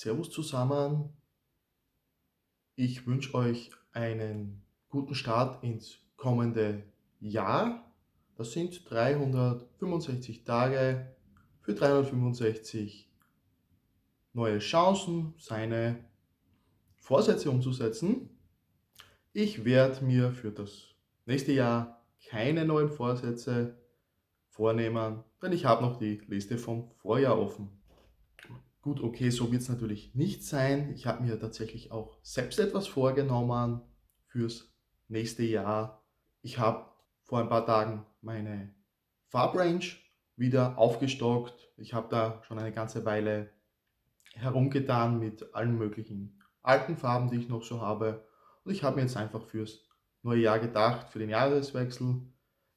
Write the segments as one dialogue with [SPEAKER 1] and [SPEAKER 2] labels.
[SPEAKER 1] Servus zusammen. Ich wünsche euch einen guten Start ins kommende Jahr. Das sind 365 Tage für 365 neue Chancen, seine Vorsätze umzusetzen. Ich werde mir für das nächste Jahr keine neuen Vorsätze vornehmen, denn ich habe noch die Liste vom Vorjahr offen. Gut, okay, so wird es natürlich nicht sein. Ich habe mir tatsächlich auch selbst etwas vorgenommen fürs nächste Jahr. Ich habe vor ein paar Tagen meine Farbrange wieder aufgestockt. Ich habe da schon eine ganze Weile herumgetan mit allen möglichen alten Farben, die ich noch so habe. Und ich habe mir jetzt einfach fürs neue Jahr gedacht, für den Jahreswechsel.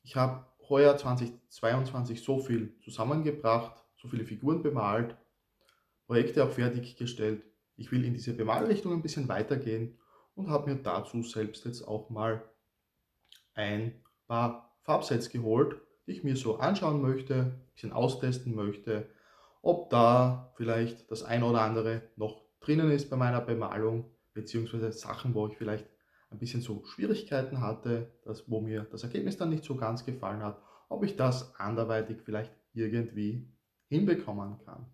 [SPEAKER 1] Ich habe heuer 2022 so viel zusammengebracht, so viele Figuren bemalt, Projekte auch fertiggestellt. Ich will in diese Bemalrichtung ein bisschen weitergehen und habe mir dazu selbst jetzt auch mal ein paar Farbsets geholt, die ich mir so anschauen möchte, ein bisschen austesten möchte, ob da vielleicht das eine oder andere noch drinnen ist bei meiner Bemalung, beziehungsweise Sachen, wo ich vielleicht ein bisschen so Schwierigkeiten hatte, wo mir das Ergebnis dann nicht so ganz gefallen hat, ob ich das anderweitig vielleicht irgendwie hinbekommen kann.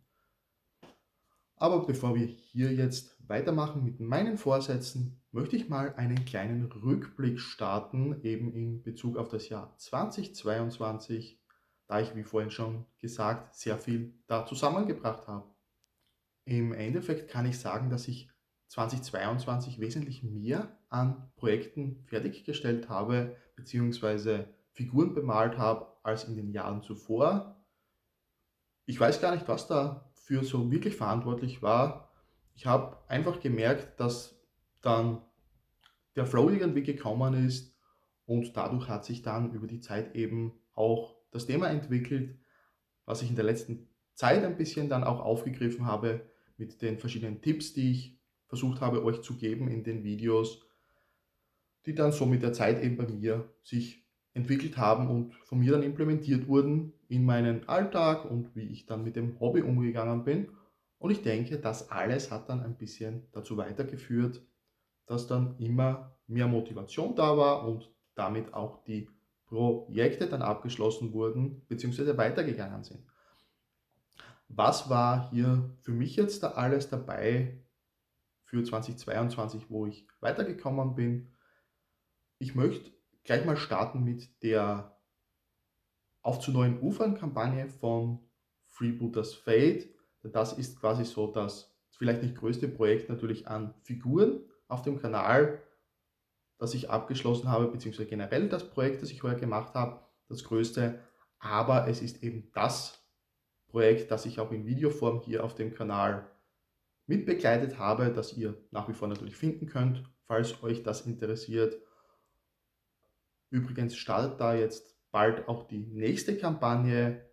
[SPEAKER 1] Aber bevor wir hier jetzt weitermachen mit meinen Vorsätzen, möchte ich mal einen kleinen Rückblick starten, eben in Bezug auf das Jahr 2022, da ich, wie vorhin schon gesagt, sehr viel da zusammengebracht habe. Im Endeffekt kann ich sagen, dass ich 2022 wesentlich mehr an Projekten fertiggestellt habe, beziehungsweise Figuren bemalt habe, als in den Jahren zuvor. Ich weiß gar nicht, was dafür so wirklich verantwortlich war. Ich habe einfach gemerkt, dass dann der Flow irgendwie gekommen ist und dadurch hat sich dann über die Zeit eben auch das Thema entwickelt, was ich in der letzten Zeit ein bisschen dann auch aufgegriffen habe mit den verschiedenen Tipps, die ich versucht habe euch zu geben in den Videos, die dann so mit der Zeit eben bei mir sich entwickelt haben und von mir dann implementiert wurden in meinen Alltag und wie ich dann mit dem Hobby umgegangen bin. Und ich denke, das alles hat dann ein bisschen dazu weitergeführt, dass dann immer mehr Motivation da war und damit auch die Projekte dann abgeschlossen wurden bzw. weitergegangen sind. Was war hier für mich jetzt da alles dabei für 2022, wo ich weitergekommen bin? Ich möchte gleich mal starten mit der Auf zu neuen Ufern-Kampagne von Freebooters Fate. Das ist quasi so das vielleicht nicht größte Projekt natürlich an Figuren auf dem Kanal, das ich abgeschlossen habe, beziehungsweise generell das Projekt, das ich heuer gemacht habe, das größte. Aber es ist eben das Projekt, das ich auch in Videoform hier auf dem Kanal mitbegleitet habe, das ihr nach wie vor natürlich finden könnt, falls euch das interessiert. Übrigens startet da jetzt bald auch die nächste Kampagne.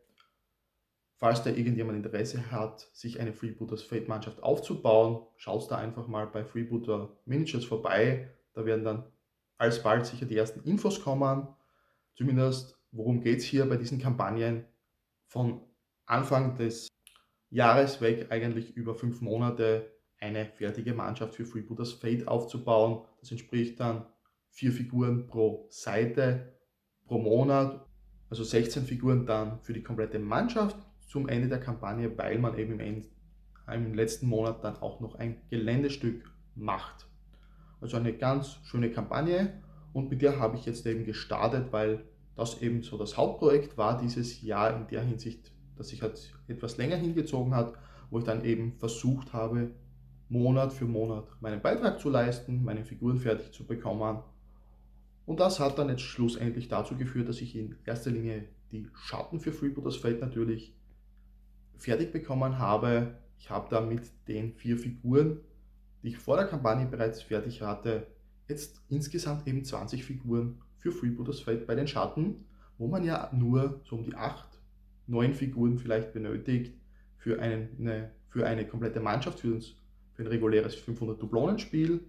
[SPEAKER 1] Falls da irgendjemand Interesse hat, sich eine Freebooters Fate Mannschaft aufzubauen, schaut da einfach mal bei Freebooter Miniatures vorbei. Da werden dann alsbald sicher die ersten Infos kommen. Zumindest, worum geht es hier bei diesen Kampagnen? Von Anfang des Jahres weg, eigentlich über 5 Monate, eine fertige Mannschaft für Freebooters Fate aufzubauen. Das entspricht dann 4 Figuren pro Seite pro Monat, also 16 Figuren dann für die komplette Mannschaft zum Ende der Kampagne, weil man eben im letzten Monat dann auch noch ein Geländestück macht. Also eine ganz schöne Kampagne und mit der habe ich jetzt eben gestartet, weil das eben so das Hauptprojekt war dieses Jahr in der Hinsicht, dass sich halt etwas länger hingezogen hat, wo ich dann eben versucht habe, Monat für Monat meinen Beitrag zu leisten, meine Figuren fertig zu bekommen. Und das hat dann jetzt schlussendlich dazu geführt, dass ich in erster Linie die Schatten für Freebooters Fate natürlich fertig bekommen habe. Ich habe da mit den 4 Figuren, die ich vor der Kampagne bereits fertig hatte, jetzt insgesamt eben 20 Figuren für Freebooters Fate bei den Schatten, wo man ja nur so um die 8, 9 Figuren vielleicht benötigt für eine komplette Mannschaft, für ein reguläres 500 Dublonenspiel.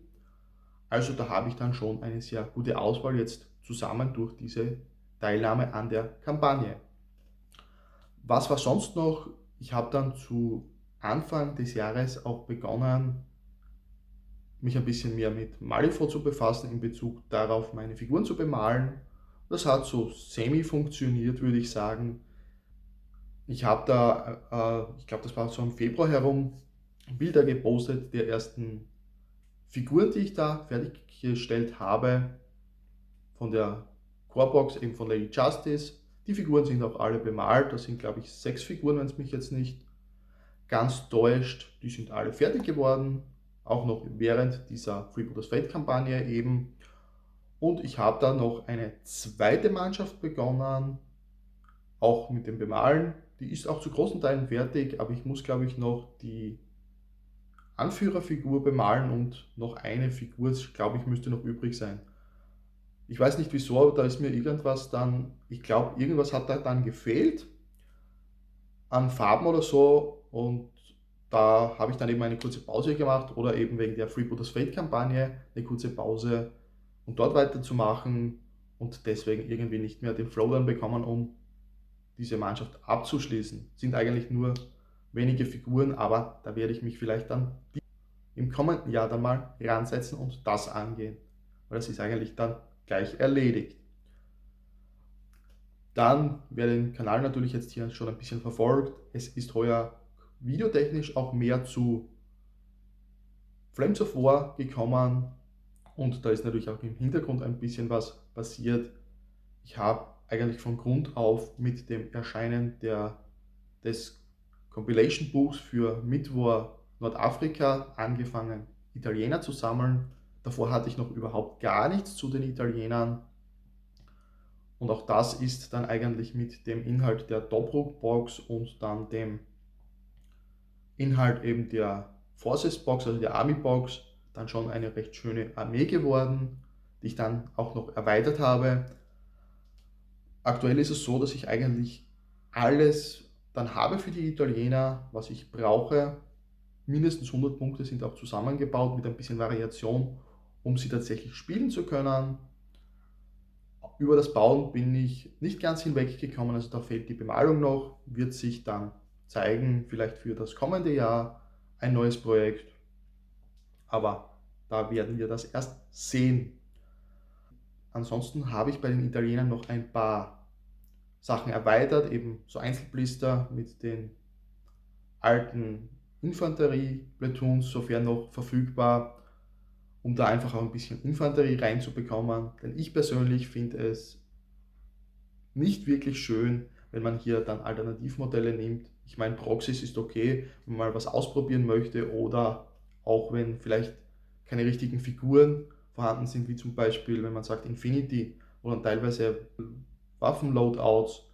[SPEAKER 1] Also da habe ich dann schon eine sehr gute Auswahl jetzt zusammen durch diese Teilnahme an der Kampagne. Was war sonst noch? Ich habe dann zu Anfang des Jahres auch begonnen, mich ein bisschen mehr mit Malifaux zu befassen, in Bezug darauf, meine Figuren zu bemalen. Das hat so semi funktioniert, würde ich sagen. Ich habe da, ich glaube, das war so im Februar herum, Bilder gepostet der ersten Figuren, die ich da fertiggestellt habe, von der Corebox, eben von Lady Justice. Die Figuren sind auch alle bemalt, das sind glaube ich 6 Figuren, wenn es mich jetzt nicht ganz täuscht. Die sind alle fertig geworden, auch noch während dieser Freebooters Fate Kampagne eben. Und ich habe dann noch eine zweite Mannschaft begonnen, auch mit dem Bemalen. Die ist auch zu großen Teilen fertig, aber ich muss glaube ich noch die Anführerfigur bemalen und noch eine Figur, glaube ich, müsste noch übrig sein. Ich weiß nicht wieso, aber da ist mir irgendwas dann, ich glaube, irgendwas hat da dann gefehlt an Farben oder so, und da habe ich dann eben eine kurze Pause gemacht oder eben wegen der Freebooters Fate Kampagne eine kurze Pause, um dort weiterzumachen, und deswegen irgendwie nicht mehr den Flow dann bekommen, um diese Mannschaft abzuschließen. Sind eigentlich nur wenige Figuren, aber da werde ich mich vielleicht dann im kommenden Jahr dann mal ransetzen und das angehen, weil das ist eigentlich dann gleich erledigt. Dann, wer den Kanal natürlich jetzt hier schon ein bisschen verfolgt, es ist heuer videotechnisch auch mehr zu Flames of War gekommen, und da ist natürlich auch im Hintergrund ein bisschen was passiert. Ich habe eigentlich von Grund auf mit dem Erscheinen des Compilation-Buchs für Midwar Nordafrika angefangen, Italiener zu sammeln. Davor hatte ich noch überhaupt gar nichts zu den Italienern. Und auch das ist dann eigentlich mit dem Inhalt der Tobruk-Box und dann dem Inhalt eben der Forces-Box, also der Army-Box, dann schon eine recht schöne Armee geworden, die ich dann auch noch erweitert habe. Aktuell ist es so, dass ich eigentlich alles dann habe für die Italiener, was ich brauche. Mindestens 100 Punkte sind auch zusammengebaut mit ein bisschen Variation, um sie tatsächlich spielen zu können. Über das Bauen bin ich nicht ganz hinweggekommen, also da fehlt die Bemalung noch, wird sich dann zeigen, vielleicht für das kommende Jahr ein neues Projekt, aber da werden wir das erst sehen. Ansonsten habe ich bei den Italienern noch ein paar Sachen erweitert, eben so Einzelblister mit den alten Infanterie-Platoons, sofern noch verfügbar, um da einfach auch ein bisschen Infanterie reinzubekommen. Denn ich persönlich finde es nicht wirklich schön, wenn man hier dann Alternativmodelle nimmt. Ich meine, Proxys ist okay, wenn man mal was ausprobieren möchte, oder auch wenn vielleicht keine richtigen Figuren vorhanden sind, wie zum Beispiel, wenn man sagt Infinity, wo dann teilweise Waffenloadouts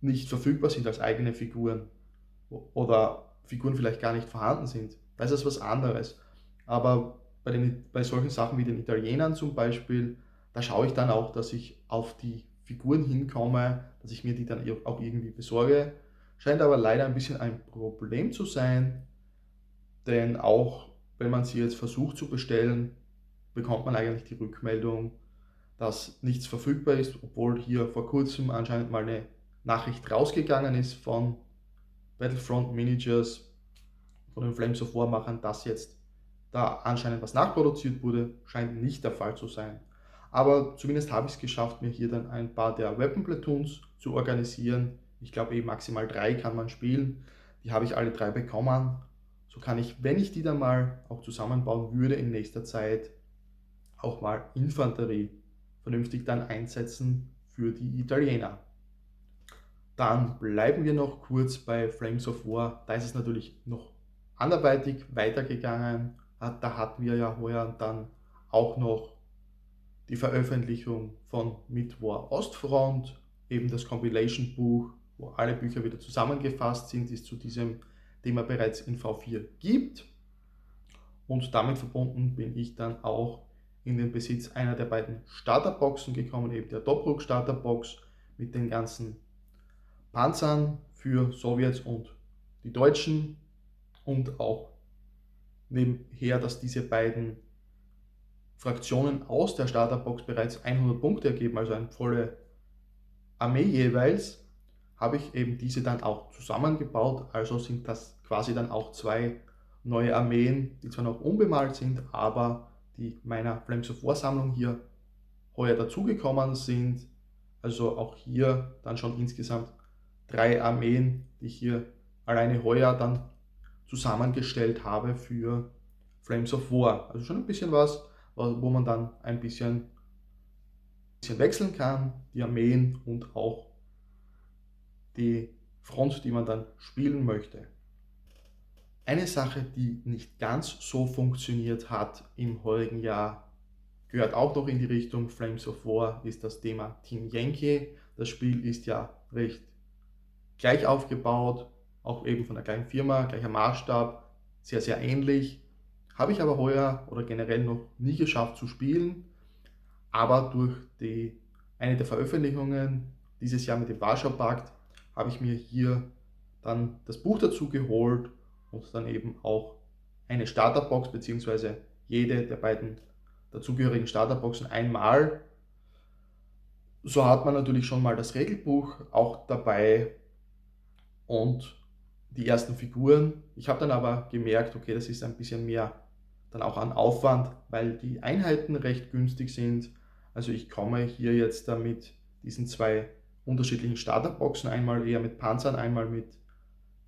[SPEAKER 1] nicht verfügbar sind als eigene Figuren oder Figuren vielleicht gar nicht vorhanden sind. Da ist es was anderes. Aber bei solchen Sachen wie den Italienern zum Beispiel, da schaue ich dann auch, dass ich auf die Figuren hinkomme, dass ich mir die dann auch irgendwie besorge. Scheint aber leider ein bisschen ein Problem zu sein, denn auch wenn man sie jetzt versucht zu bestellen, bekommt man eigentlich die Rückmeldung, dass nichts verfügbar ist, obwohl hier vor kurzem anscheinend mal eine Nachricht rausgegangen ist von Battlefront Miniatures, von den Flames of War Machern, dass jetzt da anscheinend was nachproduziert wurde, scheint nicht der Fall zu sein. Aber zumindest habe ich es geschafft, mir hier dann ein paar der Weapon Platoons zu organisieren. Ich glaube maximal 3 kann man spielen. Die habe ich alle 3 bekommen. So kann ich, wenn ich die dann mal auch zusammenbauen würde in nächster Zeit, auch mal Infanterie vernünftig dann einsetzen für die Italiener. Dann bleiben wir noch kurz bei Flames of War. Da ist es natürlich noch anderweitig weitergegangen. Da hatten wir ja heuer dann auch noch die Veröffentlichung von Midwar Ostfront, eben das Compilation-Buch, wo alle Bücher wieder zusammengefasst sind, die es zu diesem Thema bereits in V4 gibt. Und damit verbunden bin ich dann auch in den Besitz einer der beiden Starterboxen gekommen, eben der Tobruk Starterbox mit den ganzen Panzern für Sowjets und die Deutschen, und auch nebenher, dass diese beiden Fraktionen aus der Starterbox bereits 100 Punkte ergeben, also eine volle Armee jeweils, habe ich eben diese dann auch zusammengebaut. Also sind das quasi dann auch zwei neue Armeen, die zwar noch unbemalt sind, aber die meiner Flames of War Sammlung hier heuer dazugekommen sind. Also auch hier dann schon insgesamt drei Armeen, die ich hier alleine heuer dann zusammengestellt habe für Flames of War. Also schon ein bisschen was, wo man dann ein bisschen wechseln kann, die Armeen und auch die Front, die man dann spielen möchte. Eine Sache, die nicht ganz so funktioniert hat im heurigen Jahr, gehört auch noch in die Richtung Flames of War, ist das Thema Team Yankee. Das Spiel ist ja recht gleich aufgebaut, auch eben von der gleichen Firma, gleicher Maßstab, sehr, sehr ähnlich. Habe ich aber heuer oder generell noch nie geschafft zu spielen, aber durch eine der Veröffentlichungen dieses Jahr mit dem Warschau-Pakt habe ich mir hier dann das Buch dazu geholt und dann eben auch eine Starterbox bzw. jede der beiden dazugehörigen Starterboxen einmal. So hat man natürlich schon mal das Regelbuch auch dabei und die ersten Figuren. Ich habe dann aber gemerkt, okay, das ist ein bisschen mehr dann auch an Aufwand, weil die Einheiten recht günstig sind. Also ich komme hier jetzt da mit diesen zwei unterschiedlichen Starterboxen, einmal eher mit Panzern, einmal mit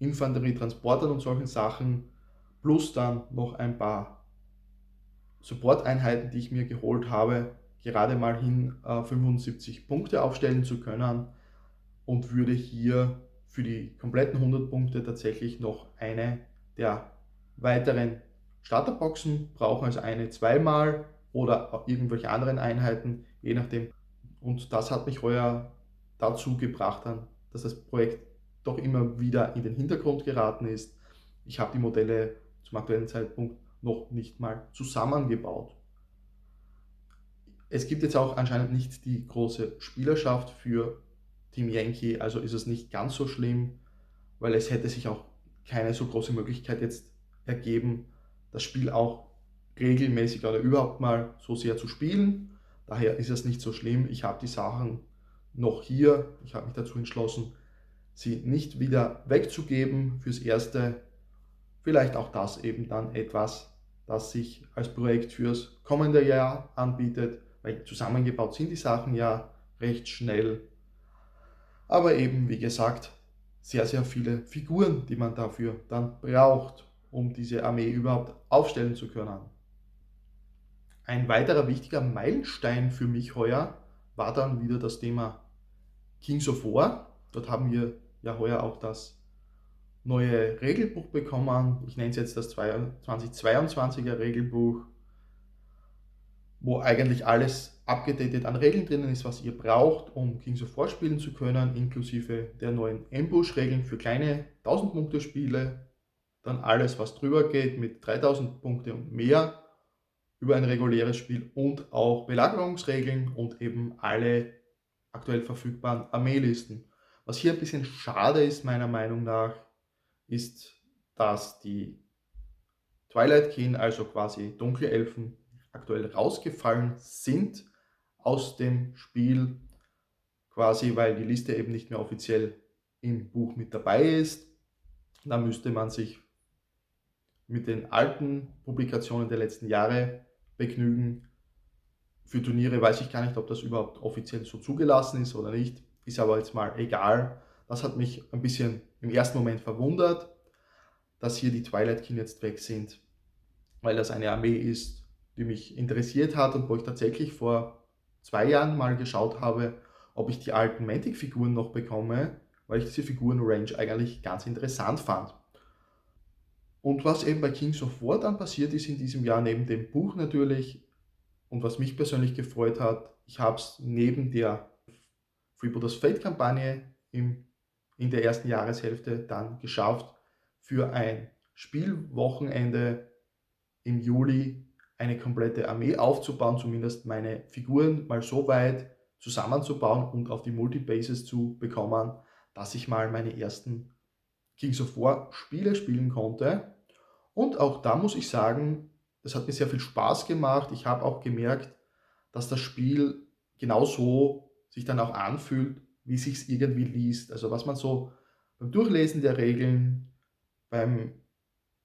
[SPEAKER 1] Infanterie, Transportern und solchen Sachen, plus dann noch ein paar Support-Einheiten, die ich mir geholt habe, gerade mal hin 75 Punkte aufstellen zu können und würde hier für die kompletten 100 Punkte tatsächlich noch eine der weiteren Starterboxen brauchen, also eine zweimal oder irgendwelche anderen Einheiten, je nachdem. Und das hat mich heuer dazu gebracht, dass das Projekt doch immer wieder in den Hintergrund geraten ist. Ich habe die Modelle zum aktuellen Zeitpunkt noch nicht mal zusammengebaut. Es gibt jetzt auch anscheinend nicht die große Spielerschaft für Team Yankee, also ist es nicht ganz so schlimm, weil es hätte sich auch keine so große Möglichkeit jetzt ergeben, das Spiel auch regelmäßig oder überhaupt mal so sehr zu spielen. Daher ist es nicht so schlimm. Ich habe die Sachen noch hier. Ich habe mich dazu entschlossen, sie nicht wieder wegzugeben fürs Erste. Vielleicht auch das eben dann etwas, das sich als Projekt fürs kommende Jahr anbietet, weil zusammengebaut sind die Sachen ja recht schnell. Aber eben, wie gesagt, sehr, sehr viele Figuren, die man dafür dann braucht, um diese Armee überhaupt aufstellen zu können. Ein weiterer wichtiger Meilenstein für mich heuer war dann wieder das Thema Kings of War. Dort haben wir ja heuer auch das neue Regelbuch bekommen. Ich nenne es jetzt das 2022er Regelbuch, wo eigentlich alles abgedatet an Regeln drinnen ist, was ihr braucht, um Kings of War spielen zu können, inklusive der neuen Ambush-Regeln für kleine 1000-Punkte-Spiele, dann alles, was drüber geht mit 3000 Punkte und mehr über ein reguläres Spiel und auch Belagerungsregeln und eben alle aktuell verfügbaren Armeelisten. Was hier ein bisschen schade ist, meiner Meinung nach, ist, dass die Twilight Kin, also quasi dunkle Elfen, aktuell rausgefallen sind aus dem Spiel, quasi weil die Liste eben nicht mehr offiziell im Buch mit dabei ist. Da müsste man sich mit den alten Publikationen der letzten Jahre begnügen. Für Turniere weiß ich gar nicht, ob das überhaupt offiziell so zugelassen ist oder nicht. Ist aber jetzt mal egal. Das hat mich ein bisschen im ersten Moment verwundert, dass hier die Twilight Kin jetzt weg sind, weil das eine Armee ist, die mich interessiert hat und wo ich tatsächlich vor 2 Jahren mal geschaut habe, ob ich die alten Mantic-Figuren noch bekomme, weil ich diese Figuren-Range eigentlich ganz interessant fand. Und was eben bei Kings of War dann passiert ist in diesem Jahr, neben dem Buch natürlich, und was mich persönlich gefreut hat, ich habe es neben der Freebooters Fate-Kampagne in der ersten Jahreshälfte dann geschafft, für ein Spielwochenende im Juli eine komplette Armee aufzubauen, zumindest meine Figuren mal so weit zusammenzubauen und auf die Multibases zu bekommen, dass ich mal meine ersten Kings of War Spiele spielen konnte. Und auch da muss ich sagen, das hat mir sehr viel Spaß gemacht. Ich habe auch gemerkt, dass das Spiel genauso sich dann auch anfühlt, wie sich's irgendwie liest. Also was man so beim Durchlesen der Regeln, beim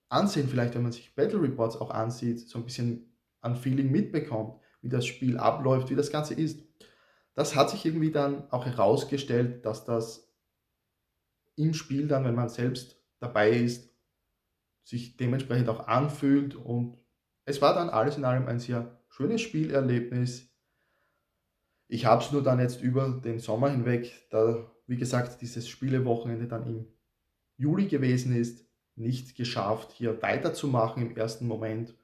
[SPEAKER 1] Ansehen vielleicht, wenn man sich Battle Reports auch ansieht, so ein bisschen an Feeling mitbekommt, wie das Spiel abläuft, wie das Ganze ist. Das hat sich irgendwie dann auch herausgestellt, dass das im Spiel dann, wenn man selbst dabei ist, sich dementsprechend auch anfühlt, und es war dann alles in allem ein sehr schönes Spielerlebnis. Ich habe es nur dann jetzt über den Sommer hinweg, da wie gesagt dieses Spielewochenende dann im Juli gewesen ist, nicht geschafft, hier weiterzumachen im ersten Moment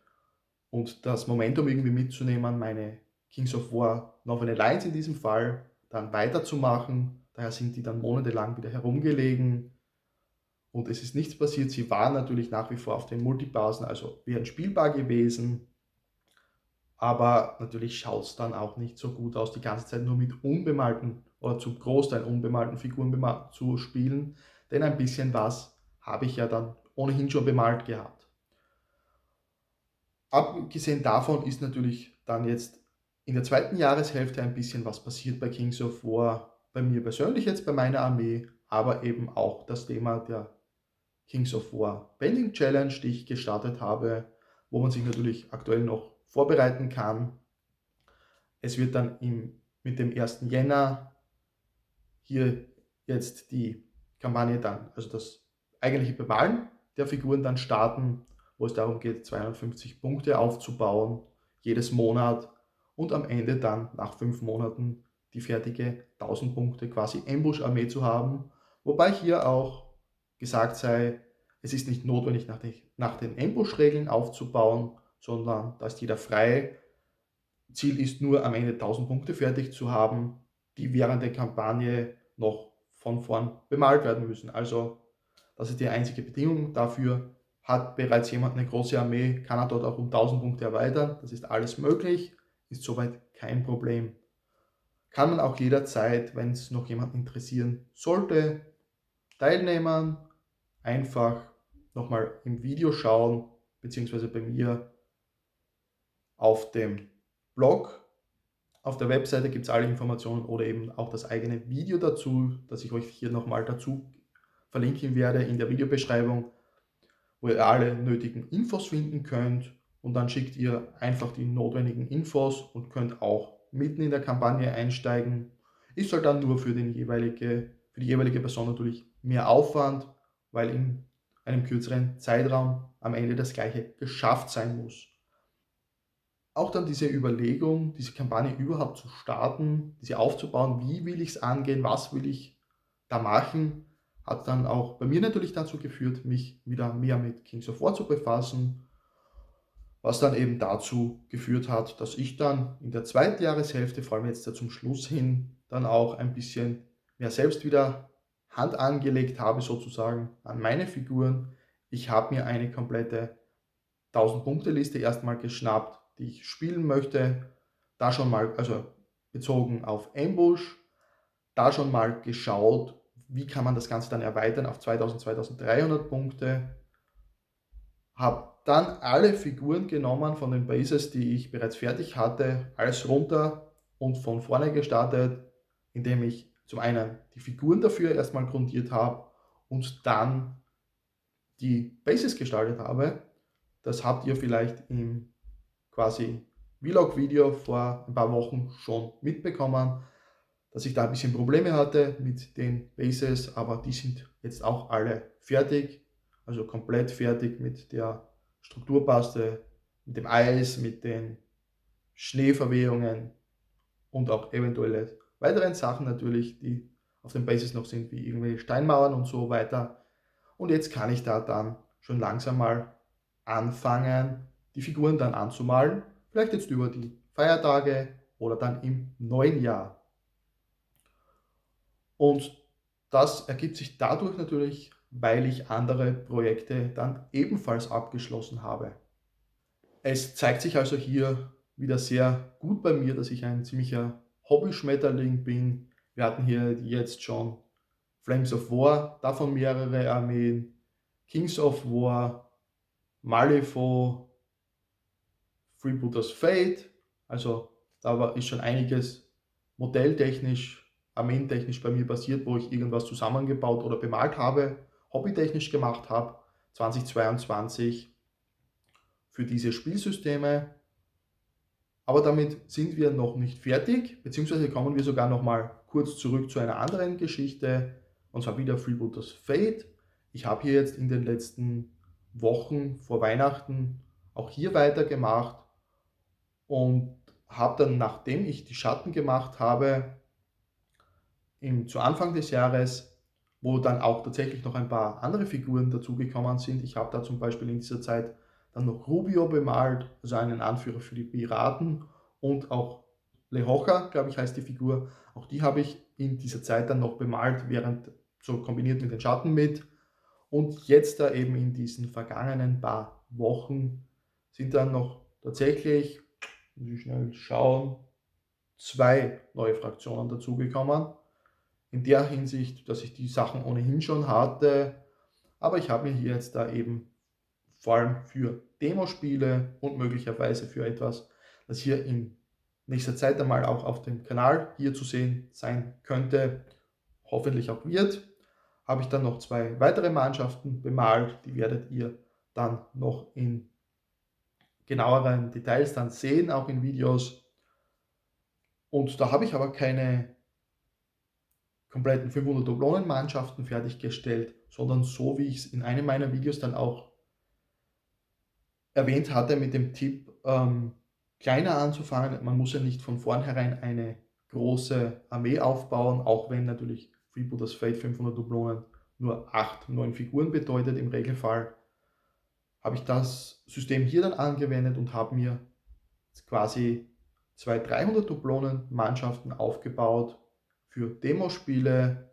[SPEAKER 1] und das Momentum irgendwie mitzunehmen, meine Kings of War Northern Alliance in diesem Fall dann weiterzumachen. Daher sind die dann monatelang wieder herumgelegen und es ist nichts passiert. Sie waren natürlich nach wie vor auf den Multibasen, also wären spielbar gewesen, aber natürlich schaut es dann auch nicht so gut aus, die ganze Zeit nur mit unbemalten oder zum Großteil unbemalten Figuren zu spielen, denn ein bisschen was habe ich ja dann ohnehin schon bemalt gehabt. Abgesehen davon ist natürlich dann jetzt in der zweiten Jahreshälfte ein bisschen was passiert bei Kings of War, bei mir persönlich jetzt, bei meiner Armee, aber eben auch das Thema der Kings of War Bending Challenge, die ich gestartet habe, wo man sich natürlich aktuell noch vorbereiten kann. Es wird dann mit dem 1. Jänner hier jetzt die Kampagne dann, also das eigentliche Bemalen der Figuren dann starten, wo es darum geht, 250 Punkte aufzubauen, jedes Monat, und am Ende dann nach 5 Monaten die fertige 1000 Punkte quasi Ambush-Armee zu haben. Wobei hier auch gesagt sei, es ist nicht notwendig, nach den Ambush-Regeln aufzubauen, sondern da ist jeder frei. Ziel ist nur, am Ende 1000 Punkte fertig zu haben, die während der Kampagne noch von vorn bemalt werden müssen. Also das ist die einzige Bedingung dafür. Hat bereits jemand eine große Armee, kann er dort auch um 1000 Punkte erweitern. Das ist alles möglich, ist soweit kein Problem. Kann man auch jederzeit, wenn es noch jemand interessieren sollte, teilnehmen. Einfach nochmal im Video schauen, beziehungsweise bei mir auf dem Blog. Auf der Webseite gibt es alle Informationen oder eben auch das eigene Video dazu, das ich euch hier nochmal dazu verlinken werde in der Videobeschreibung, wo ihr alle nötigen Infos finden könnt, und dann schickt ihr einfach die notwendigen Infos und könnt auch mitten in der Kampagne einsteigen. Ist halt dann nur für die jeweilige Person natürlich mehr Aufwand, weil in einem kürzeren Zeitraum am Ende das gleiche geschafft sein muss. Auch dann diese Überlegung, diese Kampagne überhaupt zu starten, diese aufzubauen, wie will ich es angehen, was will ich da machen, hat dann auch bei mir natürlich dazu geführt, mich wieder mehr mit Kings of War zu befassen, was dann eben dazu geführt hat, dass ich dann in der zweiten Jahreshälfte, vor allem jetzt zum Schluss hin, dann auch ein bisschen mehr selbst wieder Hand angelegt habe, sozusagen an meine Figuren. Ich habe mir eine komplette 1000-Punkte-Liste erstmal geschnappt, die ich spielen möchte. Da schon mal, also bezogen auf Ambush, da schon mal geschaut, wie kann man das Ganze dann erweitern auf 2000, 2300 Punkte. Habe dann alle Figuren genommen von den Bases, die ich bereits fertig hatte, alles runter und von vorne gestartet, indem ich zum einen die Figuren dafür erstmal grundiert habe und dann die Bases gestaltet habe. Das habt ihr vielleicht im quasi Vlog-Video vor ein paar Wochen schon mitbekommen, dass ich da ein bisschen Probleme hatte mit den Bases, aber die sind jetzt auch alle fertig, also komplett fertig mit der Strukturpaste, mit dem Eis, mit den Schneeverwehungen und auch eventuelle weiteren Sachen natürlich, die auf den Bases noch sind, wie irgendwelche Steinmauern und so weiter. Und jetzt kann ich da dann schon langsam mal anfangen, die Figuren dann anzumalen. Vielleicht jetzt über die Feiertage oder dann im neuen Jahr. Und das ergibt sich dadurch natürlich, weil ich andere Projekte dann ebenfalls abgeschlossen habe. Es zeigt sich also hier wieder sehr gut bei mir, dass ich ein ziemlicher Hobby-Schmetterling bin. Wir hatten hier jetzt schon Flames of War, davon mehrere Armeen, Kings of War, Malifaux, Freebooters Fate, also ist schon einiges modelltechnisch armeentechnisch bei mir passiert, wo ich irgendwas zusammengebaut oder bemalt habe, hobbytechnisch gemacht habe, 2022 für diese Spielsysteme. Aber damit sind wir noch nicht fertig, beziehungsweise kommen wir sogar noch mal kurz zurück zu einer anderen Geschichte, und zwar wieder Freebooters Fate. Ich habe hier jetzt in den letzten Wochen vor Weihnachten auch hier weitergemacht und habe dann, nachdem ich die Schatten gemacht habe, zu Anfang des Jahres, wo dann auch tatsächlich noch ein paar andere Figuren dazugekommen sind. Ich habe da zum Beispiel in dieser Zeit dann noch Rubio bemalt, also einen Anführer für die Piraten, und auch Lehocha, glaube ich, heißt die Figur. Auch die habe ich in dieser Zeit dann noch bemalt, während so kombiniert mit den Schatten mit. Und jetzt da eben in diesen vergangenen paar Wochen sind dann noch tatsächlich, muss ich schnell schauen, 2 neue Fraktionen dazugekommen. In der Hinsicht, dass ich die Sachen ohnehin schon hatte, aber ich habe mir hier jetzt da eben vor allem für Demospiele und möglicherweise für etwas, das hier in nächster Zeit einmal auch auf dem Kanal hier zu sehen sein könnte, hoffentlich auch wird, habe ich dann noch 2 weitere Mannschaften bemalt. Die werdet ihr dann noch in genaueren Details dann sehen, auch in Videos. Und da habe ich aber keine kompletten 500 Dublonen-Mannschaften fertiggestellt, sondern so, wie ich es in einem meiner Videos dann auch erwähnt hatte, mit dem Tipp, kleiner anzufangen. Man muss ja nicht von vornherein eine große Armee aufbauen, auch wenn natürlich Freebooters Fate 500 Dublonen nur 8, 9 Figuren bedeutet im Regelfall, habe ich das System hier dann angewendet und habe mir quasi 2 300 Dublonen-Mannschaften aufgebaut für Demospiele,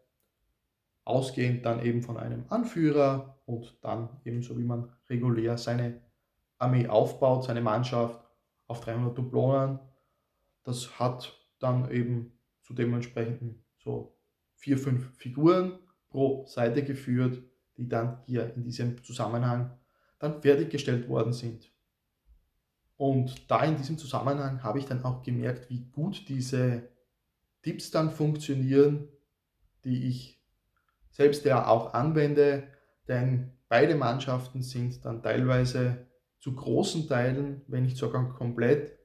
[SPEAKER 1] ausgehend dann eben von einem Anführer und dann ebenso wie man regulär seine Armee aufbaut, seine Mannschaft auf 300 Dublonen. Das hat dann eben zu dementsprechenden so 4, 5 Figuren pro Seite geführt, die dann hier in diesem Zusammenhang dann fertiggestellt worden sind. Und da in diesem Zusammenhang habe ich dann auch gemerkt, wie gut diese Tipps dann funktionieren, die ich selbst ja auch anwende, denn beide Mannschaften sind dann teilweise zu großen Teilen, wenn nicht sogar komplett,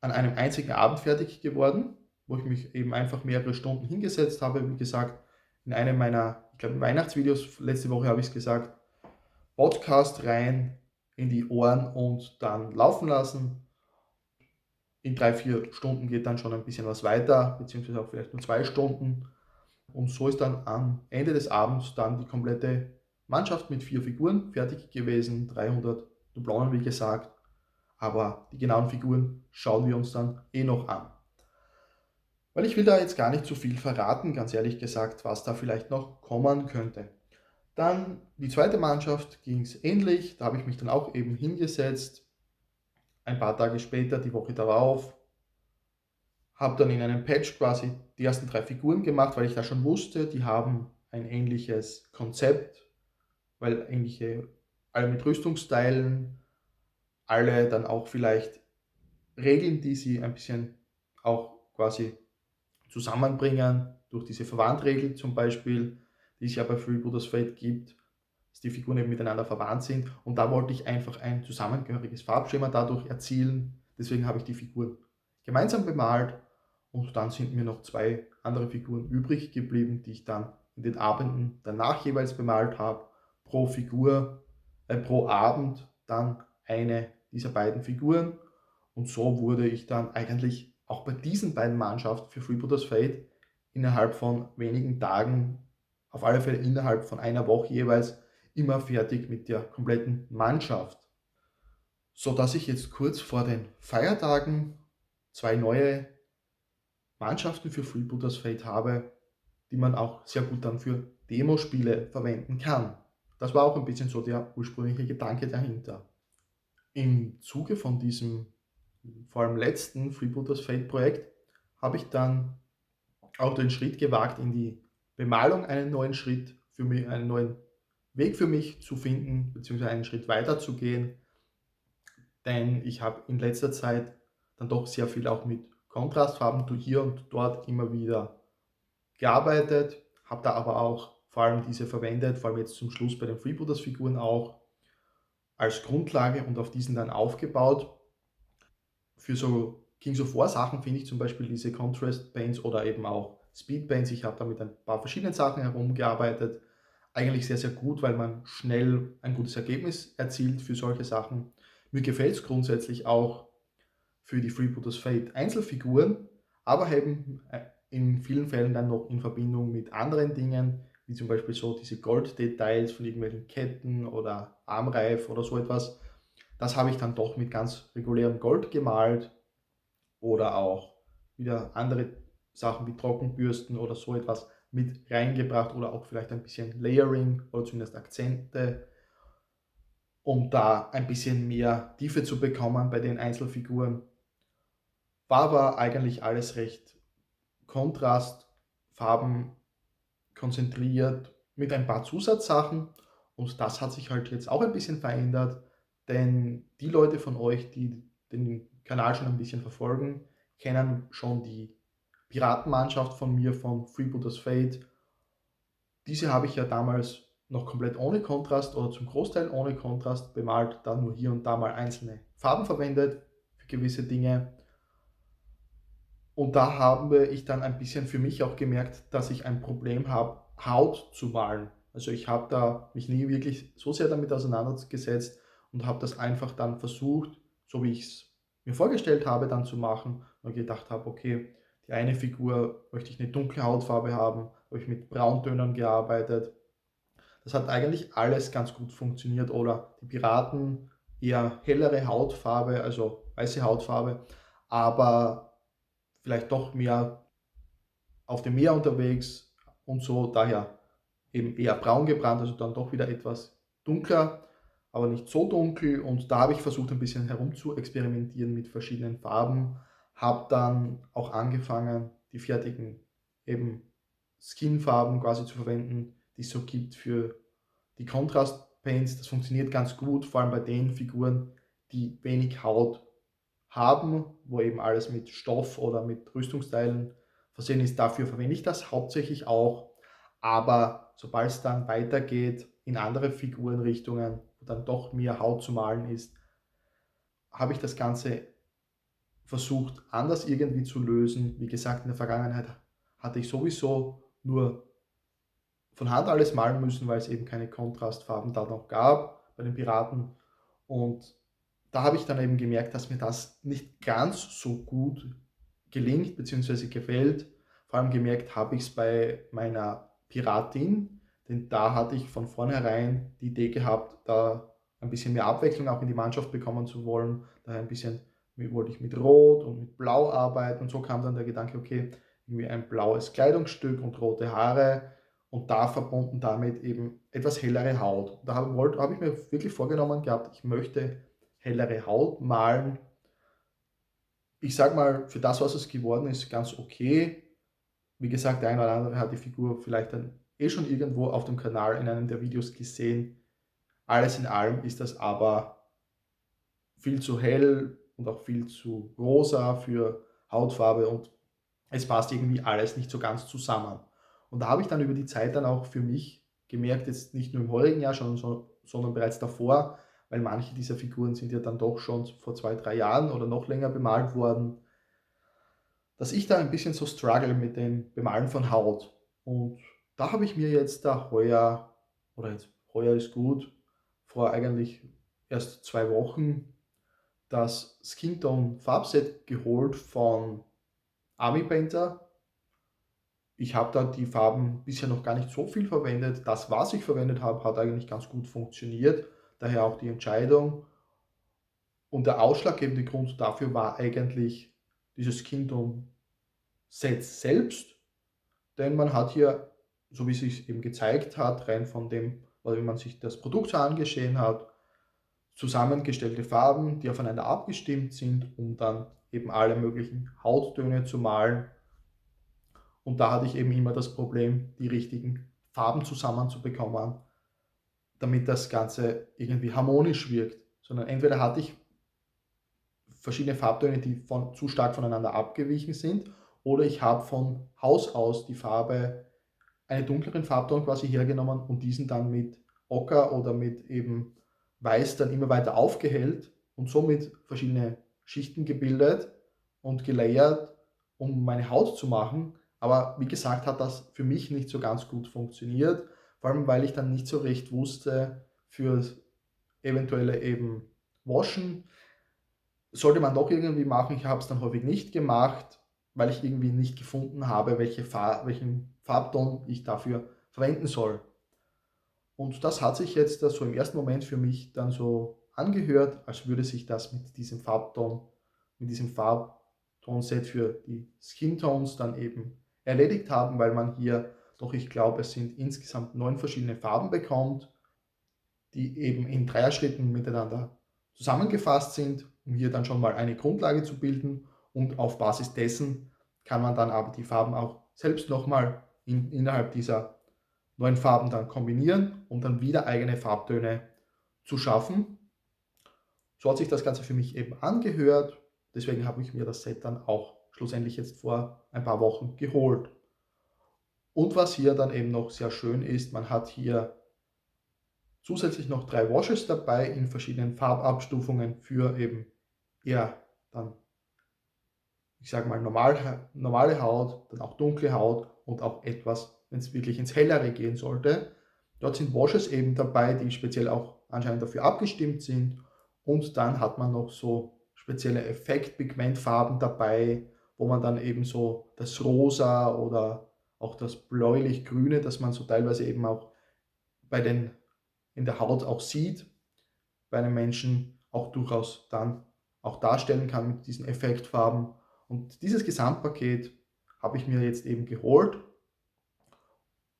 [SPEAKER 1] an einem einzigen Abend fertig geworden, wo ich mich eben einfach mehrere Stunden hingesetzt habe. Wie gesagt, in einem meiner, ich glaube, Weihnachtsvideos, letzte Woche habe ich es gesagt, Podcast rein in die Ohren und dann laufen lassen. In 3, 4 Stunden geht dann schon ein bisschen was weiter, beziehungsweise auch vielleicht nur 2 Stunden. Und so ist dann am Ende des Abends dann die komplette Mannschaft mit 4 Figuren fertig gewesen, 300 Dublonen wie gesagt, aber die genauen Figuren schauen wir uns dann eh noch an. Weil ich will da jetzt gar nicht zu viel verraten, ganz ehrlich gesagt, was da vielleicht noch kommen könnte. Dann die zweite Mannschaft ging es ähnlich, da habe ich mich dann auch eben hingesetzt, ein paar Tage später, die Woche darauf, habe dann in einem Patch quasi die ersten 3 Figuren gemacht, weil ich da schon wusste, die haben ein ähnliches Konzept, weil ähnliche, alle mit Rüstungsteilen, alle dann auch vielleicht Regeln, die sie ein bisschen auch quasi zusammenbringen, durch diese Verwandtregel zum Beispiel, die es ja bei Freebooters Fate gibt, dass die Figuren eben miteinander verwandt sind, und da wollte ich einfach ein zusammengehöriges Farbschema dadurch erzielen, deswegen habe ich die Figuren gemeinsam bemalt und dann sind mir noch 2 andere Figuren übrig geblieben, die ich dann in den Abenden danach jeweils bemalt habe, pro Figur, pro Abend dann eine dieser beiden Figuren, und so wurde ich dann eigentlich auch bei diesen beiden Mannschaften für Freebooters Fate innerhalb von wenigen Tagen, auf alle Fälle innerhalb von einer Woche jeweils, immer fertig mit der kompletten Mannschaft. So dass ich jetzt kurz vor den Feiertagen 2 neue Mannschaften für Freebooters Fate habe, die man auch sehr gut dann für Demospiele verwenden kann. Das war auch ein bisschen so der ursprüngliche Gedanke dahinter. Im Zuge von diesem vor allem letzten Freebooters Fate Projekt habe ich dann auch den Schritt gewagt, in die Bemalung einen neuen Schritt für mich, einen neuen Weg für mich zu finden, beziehungsweise einen Schritt weiter zu gehen. Denn ich habe in letzter Zeit dann doch sehr viel auch mit Kontrastfarben hier und dort immer wieder gearbeitet, habe da aber auch vor allem diese verwendet, vor allem jetzt zum Schluss bei den Freebooters-Figuren auch als Grundlage und auf diesen dann aufgebaut. Für so Kings of War Sachen finde ich zum Beispiel diese Contrast Paints oder eben auch Speed Paints. Ich habe da mit ein paar verschiedenen Sachen herumgearbeitet. Eigentlich sehr, sehr gut, weil man schnell ein gutes Ergebnis erzielt für solche Sachen. Mir gefällt es grundsätzlich auch für die Freebooters Fate Einzelfiguren, aber eben in vielen Fällen dann noch in Verbindung mit anderen Dingen, wie zum Beispiel so diese Golddetails von irgendwelchen Ketten oder Armreif oder so etwas. Das habe ich dann doch mit ganz regulärem Gold gemalt oder auch wieder andere Sachen wie Trockenbürsten oder so etwas mit reingebracht oder auch vielleicht ein bisschen Layering oder zumindest Akzente, um da ein bisschen mehr Tiefe zu bekommen bei den Einzelfiguren. War aber eigentlich alles recht Kontrastfarben konzentriert mit ein paar Zusatzsachen und das hat sich halt jetzt auch ein bisschen verändert, denn die Leute von euch, die den Kanal schon ein bisschen verfolgen, kennen schon die Piratenmannschaft von mir von Freebooters Fate. Diese habe ich ja damals noch komplett ohne Kontrast oder zum Großteil ohne Kontrast bemalt, dann nur hier und da mal einzelne Farben verwendet für gewisse Dinge. Und da habe ich dann ein bisschen für mich auch gemerkt, dass ich ein Problem habe, Haut zu malen. Also ich habe da mich nie wirklich so sehr damit auseinandergesetzt und habe das einfach dann versucht, so wie ich es mir vorgestellt habe, dann zu machen und gedacht habe, okay, die eine Figur möchte ich eine dunkle Hautfarbe haben, habe ich mit Brauntönen gearbeitet. Das hat eigentlich alles ganz gut funktioniert. Oder die Piraten eher hellere Hautfarbe, also weiße Hautfarbe, aber vielleicht doch mehr auf dem Meer unterwegs und so, daher eben eher braun gebrannt, also dann doch wieder etwas dunkler, aber nicht so dunkel. Und da habe ich versucht, ein bisschen herum zu experimentieren mit verschiedenen Farben, habe dann auch angefangen, die fertigen eben Skinfarben quasi zu verwenden, die es so gibt für die Contrast Paints. Das funktioniert ganz gut, vor allem bei den Figuren, die wenig Haut haben, wo eben alles mit Stoff oder mit Rüstungsteilen versehen ist. Dafür verwende ich das hauptsächlich auch. Aber sobald es dann weitergeht in andere Figurenrichtungen, wo dann doch mehr Haut zu malen ist, habe ich das Ganze versucht anders irgendwie zu lösen. Wie gesagt, in der Vergangenheit hatte ich sowieso nur von Hand alles malen müssen, weil es eben keine Kontrastfarben da noch gab bei den Piraten. Und da habe ich dann eben gemerkt, dass mir das nicht ganz so gut gelingt bzw. gefällt. Vor allem gemerkt habe ich es bei meiner Piratin, denn da hatte ich von vornherein die Idee gehabt, da ein bisschen mehr Abwechslung auch in die Mannschaft bekommen zu wollen. Daher ein bisschen wollte ich mit Rot und mit Blau arbeiten und so kam dann der Gedanke, okay, irgendwie ein blaues Kleidungsstück und rote Haare und da verbunden damit eben etwas hellere Haut. Da habe ich mir wirklich vorgenommen gehabt, ich möchte hellere Haut malen. Ich sag mal, für das, was es geworden ist, ganz okay. Wie gesagt, der eine oder andere hat die Figur vielleicht dann eh schon irgendwo auf dem Kanal in einem der Videos gesehen. Alles in allem ist das aber viel zu hell und auch viel zu rosa für Hautfarbe und es passt irgendwie alles nicht so ganz zusammen. Und da habe ich dann über die Zeit dann auch für mich gemerkt, jetzt nicht nur im heurigen Jahr, sondern bereits davor, weil manche dieser Figuren sind ja dann doch schon vor 2, 3 Jahren oder noch länger bemalt worden, dass ich da ein bisschen so struggle mit dem Bemalen von Haut. Und da habe ich mir jetzt da heuer, oder jetzt heuer ist gut, vor eigentlich erst 2 Wochen das Skin Tone Farbset geholt von Army Painter. Ich habe da die Farben bisher noch gar nicht so viel verwendet. Das, was ich verwendet habe, hat eigentlich ganz gut funktioniert. Daher auch die Entscheidung. Und der ausschlaggebende Grund dafür war eigentlich dieses Kingdom Set selbst. Denn man hat hier, so wie es sich eben gezeigt hat, rein von dem, oder wenn man sich das Produkt so angesehen hat, zusammengestellte Farben, die aufeinander abgestimmt sind, um dann eben alle möglichen Hauttöne zu malen. Und da hatte ich eben immer das Problem, die richtigen Farben zusammenzubekommen, damit das Ganze irgendwie harmonisch wirkt. Sondern entweder hatte ich verschiedene Farbtöne, die zu stark voneinander abgewichen sind, oder ich habe von Haus aus die Farbe, einen dunkleren Farbton quasi hergenommen und diesen dann mit Ocker oder mit eben Weiß dann immer weiter aufgehellt und somit verschiedene Schichten gebildet und gelayert, um meine Haut zu machen. Aber wie gesagt, hat das für mich nicht so ganz gut funktioniert, vor allem weil ich dann nicht so recht wusste, für eventuelle eben Waschen sollte man doch irgendwie machen. Ich habe es dann häufig nicht gemacht, weil ich irgendwie nicht gefunden habe, welchen Farbton ich dafür verwenden soll. Und das hat sich jetzt so im ersten Moment für mich dann so angehört, als würde sich das mit diesem Farbtonset für die Skin Tones dann eben erledigt haben, weil man hier doch, ich glaube, es sind insgesamt 9 verschiedene Farben bekommt, die eben in Dreierschritten miteinander zusammengefasst sind, um hier dann schon mal eine Grundlage zu bilden, und auf Basis dessen kann man dann aber die Farben auch selbst nochmal innerhalb dieser neuen Farben dann kombinieren, um dann wieder eigene Farbtöne zu schaffen. So hat sich das Ganze für mich eben angehört, deswegen habe ich mir das Set dann auch schlussendlich jetzt vor ein paar Wochen geholt. Und was hier dann eben noch sehr schön ist, man hat hier zusätzlich noch 3 Washes dabei in verschiedenen Farbabstufungen für eben eher dann, ich sage mal, normale Haut, dann auch dunkle Haut und auch etwas, wenn es wirklich ins Hellere gehen sollte. Dort sind Washes eben dabei, die speziell auch anscheinend dafür abgestimmt sind. Und dann hat man noch so spezielle Effekt-Pigmentfarben dabei, wo man dann eben so das Rosa oder auch das bläulich-grüne, das man so teilweise eben auch bei den, in der Haut auch sieht, bei einem Menschen auch durchaus dann auch darstellen kann mit diesen Effektfarben. Und dieses Gesamtpaket habe ich mir jetzt eben geholt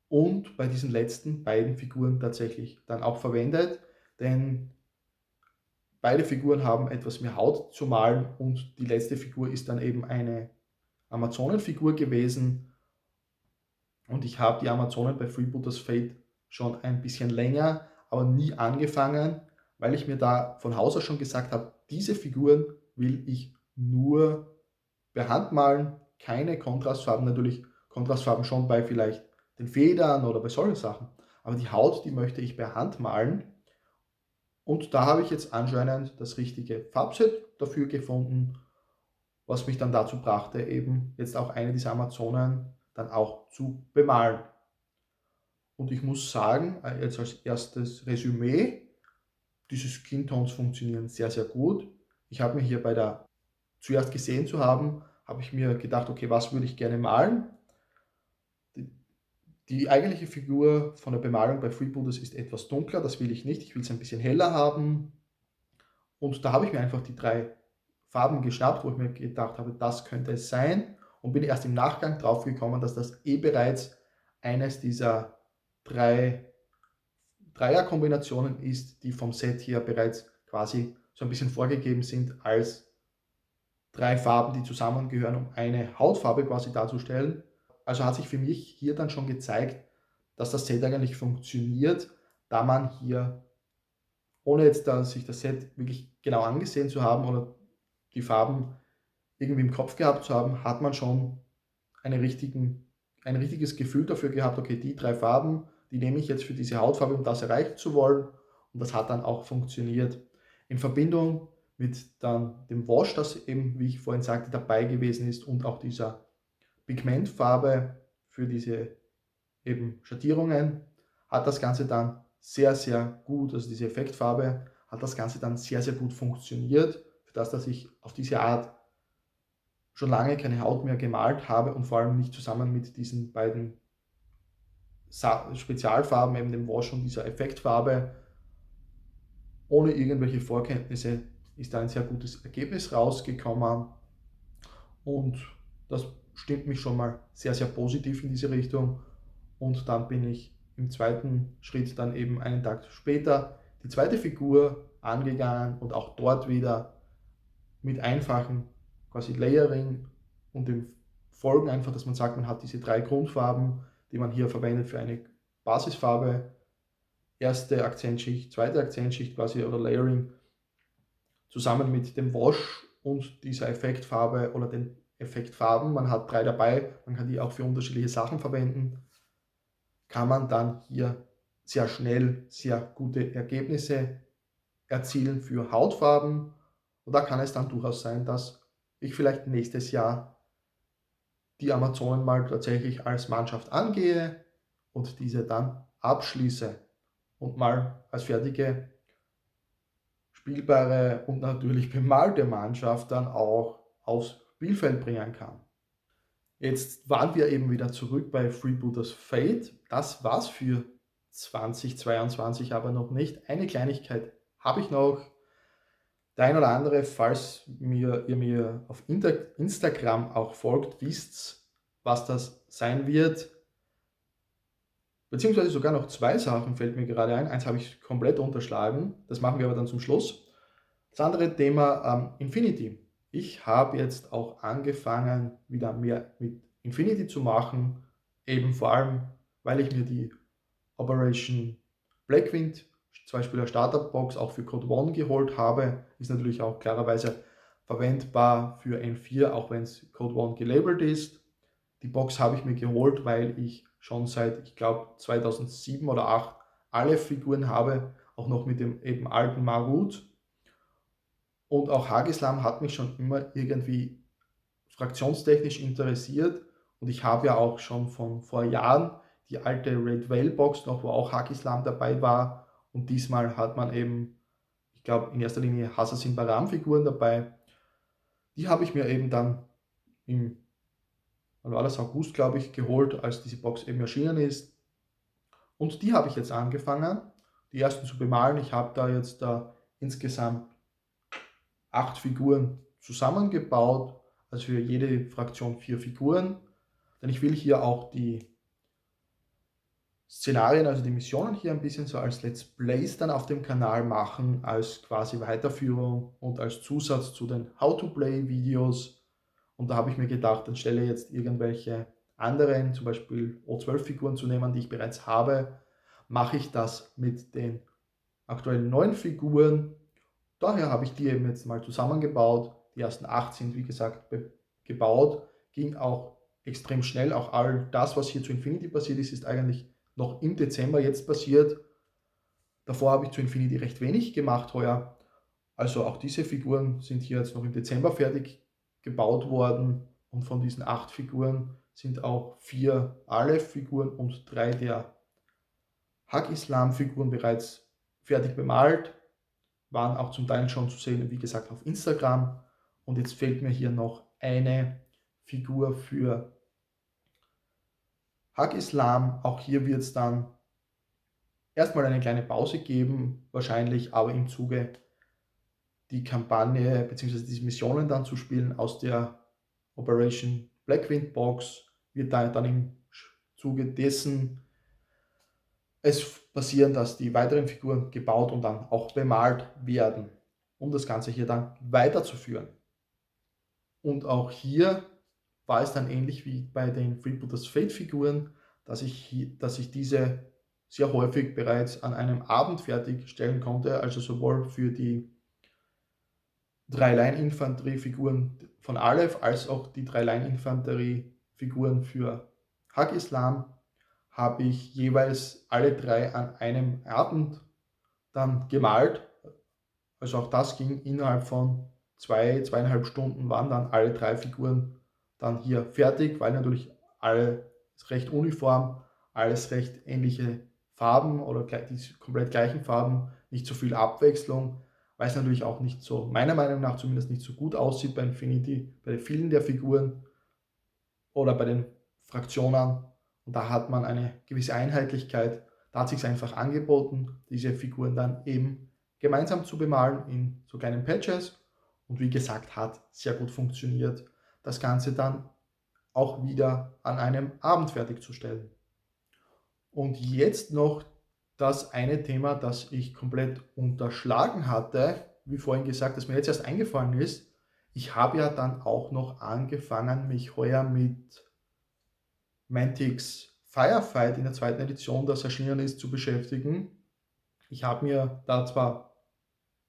[SPEAKER 1] und bei diesen letzten beiden Figuren tatsächlich dann auch verwendet, denn beide Figuren haben etwas mehr Haut zu malen und die letzte Figur ist dann eben eine Amazonenfigur gewesen, und ich habe die Amazonen bei Freebooters Fate schon ein bisschen länger, aber nie angefangen, weil ich mir da von Haus aus schon gesagt habe, diese Figuren will ich nur per Hand malen, keine Kontrastfarben, natürlich Kontrastfarben schon bei vielleicht den Federn oder bei solchen Sachen, aber die Haut, die möchte ich per Hand malen, und da habe ich jetzt anscheinend das richtige Farbset dafür gefunden, was mich dann dazu brachte, eben jetzt auch eine dieser Amazonen dann auch zu bemalen. Und ich muss sagen, jetzt als erstes Resümee, diese Skin Tones funktionieren sehr, sehr gut. Ich habe mir hier zuerst gesehen zu haben, habe ich mir gedacht, okay, was würde ich gerne malen? Die, die eigentliche Figur von der Bemalung bei Freebooters ist etwas dunkler, das will ich nicht. Ich will es ein bisschen heller haben. Und da habe ich mir einfach die 3 Farben geschnappt, wo ich mir gedacht habe, das könnte es sein. Und bin erst im Nachgang drauf gekommen, dass das bereits eines dieser 3 Dreierkombinationen ist, die vom Set hier bereits quasi so ein bisschen vorgegeben sind als 3 Farben, die zusammengehören, um eine Hautfarbe quasi darzustellen. Also hat sich für mich hier dann schon gezeigt, dass das Set eigentlich funktioniert, da man hier, ohne jetzt da sich das Set wirklich genau angesehen zu haben oder die Farben irgendwie im Kopf gehabt zu haben, hat man schon ein richtiges Gefühl dafür gehabt, okay, die 3 Farben, die nehme ich jetzt für diese Hautfarbe, um das erreichen zu wollen. Und das hat dann auch funktioniert. In Verbindung mit dann dem Wash, das eben, wie ich vorhin sagte, dabei gewesen ist, und auch dieser Pigmentfarbe für diese eben Schattierungen, hat das Ganze dann sehr, sehr gut, also diese Effektfarbe, hat das Ganze dann sehr, sehr gut funktioniert, für das, dass ich auf diese Art schon lange keine Haut mehr gemalt habe und vor allem nicht zusammen mit diesen beiden Spezialfarben, eben dem Wash und dieser Effektfarbe. Ohne irgendwelche Vorkenntnisse ist da ein sehr gutes Ergebnis rausgekommen, und das stimmt mich schon mal sehr, sehr positiv in diese Richtung. Und dann bin ich im zweiten Schritt dann eben einen Tag später die zweite Figur angegangen und auch dort wieder mit einfachen quasi Layering und dem Folgen einfach, dass man sagt, man hat diese 3 Grundfarben, die man hier verwendet für eine Basisfarbe, erste Akzentschicht, zweite Akzentschicht quasi oder Layering, zusammen mit dem Wash und dieser Effektfarbe oder den Effektfarben. Man hat 3 dabei, man kann die auch für unterschiedliche Sachen verwenden. Kann man dann hier sehr schnell sehr gute Ergebnisse erzielen für Hautfarben. Und da kann es dann durchaus sein, dass ich vielleicht nächstes Jahr die Amazonen mal tatsächlich als Mannschaft angehe und diese dann abschließe und mal als fertige, spielbare und natürlich bemalte Mannschaft dann auch aufs Spielfeld bringen kann. Jetzt waren wir eben wieder zurück bei Freebooters Fate. Das war's für 2022 aber noch nicht. Eine Kleinigkeit habe ich noch. Der ein oder andere, falls ihr mir auf Instagram auch folgt, wisst, was das sein wird. Beziehungsweise sogar noch 2 Sachen fällt mir gerade ein. Eins habe ich komplett unterschlagen. Das machen wir aber dann zum Schluss. Das andere Thema Infinity. Ich habe jetzt auch angefangen, wieder mehr mit Infinity zu machen. Eben vor allem, weil ich mir die Operation Blackwind 2-Spieler Startup Box auch für Code One geholt habe. Ist natürlich auch klarerweise verwendbar für N4, auch wenn es Code One gelabelt ist. Die Box habe ich mir geholt, weil ich schon seit, ich glaube, 2007 oder 2008 alle Figuren habe, auch noch mit dem eben alten Marut. Und auch Hagislam hat mich schon immer irgendwie fraktionstechnisch interessiert. Und ich habe ja auch schon von vor Jahren die alte Red Whale Box noch, wo auch Hagislam dabei war. Und diesmal hat man eben, ich glaube, in erster Linie Hassassin Baram Figuren dabei. Die habe ich mir eben dann im, wann war das, August, glaube ich, geholt, als diese Box eben erschienen ist. Und die habe ich jetzt angefangen, die ersten zu bemalen. Ich habe da jetzt insgesamt 8 Figuren zusammengebaut, also für jede Fraktion 4 Figuren. Denn ich will hier auch die Szenarien, also die Missionen hier ein bisschen so als Let's Plays dann auf dem Kanal machen, als quasi Weiterführung und als Zusatz zu den How-to-Play-Videos. Und da habe ich mir gedacht, anstelle jetzt irgendwelche anderen, zum Beispiel O12-Figuren zu nehmen, die ich bereits habe, mache ich das mit den aktuellen neuen Figuren. Daher habe ich die eben jetzt mal zusammengebaut. Die ersten 8 sind, wie gesagt, gebaut. Ging auch extrem schnell. Auch all das, was hier zu Infinity passiert ist, ist eigentlich noch im Dezember jetzt passiert. Davor habe ich zu Infinity recht wenig gemacht heuer. Also auch diese Figuren sind hier jetzt noch im Dezember fertig gebaut worden. Und von diesen 8 Figuren sind auch 4 Aleph-Figuren und 3 der Haq-Islam-Figuren bereits fertig bemalt. Waren auch zum Teil schon zu sehen, wie gesagt, auf Instagram. Und jetzt fehlt mir hier noch eine Figur für Haq-Islam. Auch hier wird es dann erstmal eine kleine Pause geben, wahrscheinlich, aber im Zuge die Kampagne bzw. diese Missionen dann zu spielen aus der Operation Blackwind Box, wird dann im Zuge dessen es passieren, dass die weiteren Figuren gebaut und dann auch bemalt werden, um das Ganze hier dann weiterzuführen. Und auch hier war es dann ähnlich wie bei den Freebooters Fate Figuren, dass ich diese sehr häufig bereits an einem Abend fertigstellen konnte, also sowohl für die 3 Line-Infanterie-Figuren von Aleph als auch die 3 Line-Infanterie-Figuren für Haq-Islam habe ich jeweils alle 3 an einem Abend dann gemalt. Also auch das ging innerhalb von 2,5 Stunden, waren dann alle 3 Figuren dann hier fertig, weil natürlich alle recht uniform, alles recht ähnliche Farben oder die komplett gleichen Farben, nicht so viel Abwechslung, weil es natürlich auch nicht so, meiner Meinung nach zumindest nicht so gut aussieht bei Infinity, bei vielen der Figuren oder bei den Fraktionen. Und da hat man eine gewisse Einheitlichkeit. Da hat es sich einfach angeboten, diese Figuren dann eben gemeinsam zu bemalen in so kleinen Patches. Und wie gesagt, hat sehr gut funktioniert, das Ganze dann auch wieder an einem Abend fertigzustellen. Und jetzt noch das eine Thema, das ich komplett unterschlagen hatte, wie vorhin gesagt, das mir jetzt erst eingefallen ist. Ich habe ja dann auch noch angefangen, mich heuer mit Mantic's Firefight in der 2. Edition, das erschienen ist, zu beschäftigen. Ich habe mir da zwar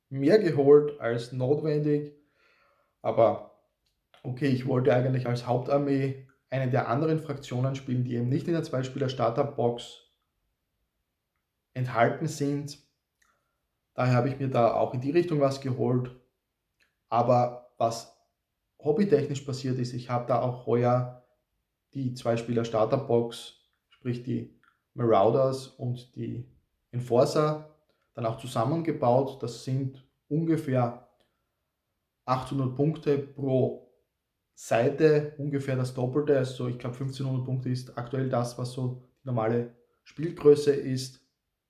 [SPEAKER 1] mehr geholt als notwendig, aber okay, ich wollte eigentlich als Hauptarmee eine der anderen Fraktionen spielen, die eben nicht in der Zweispieler-Starterbox enthalten sind. Daher habe ich mir da auch in die Richtung was geholt. Aber was hobbytechnisch passiert ist, ich habe da auch heuer die Zweispieler-Starterbox, sprich die Marauders und die Enforcer, dann auch zusammengebaut. Das sind ungefähr 800 Punkte pro Seite, ungefähr das Doppelte. Also ich glaube 1500 Punkte ist aktuell das, was so die normale Spielgröße ist,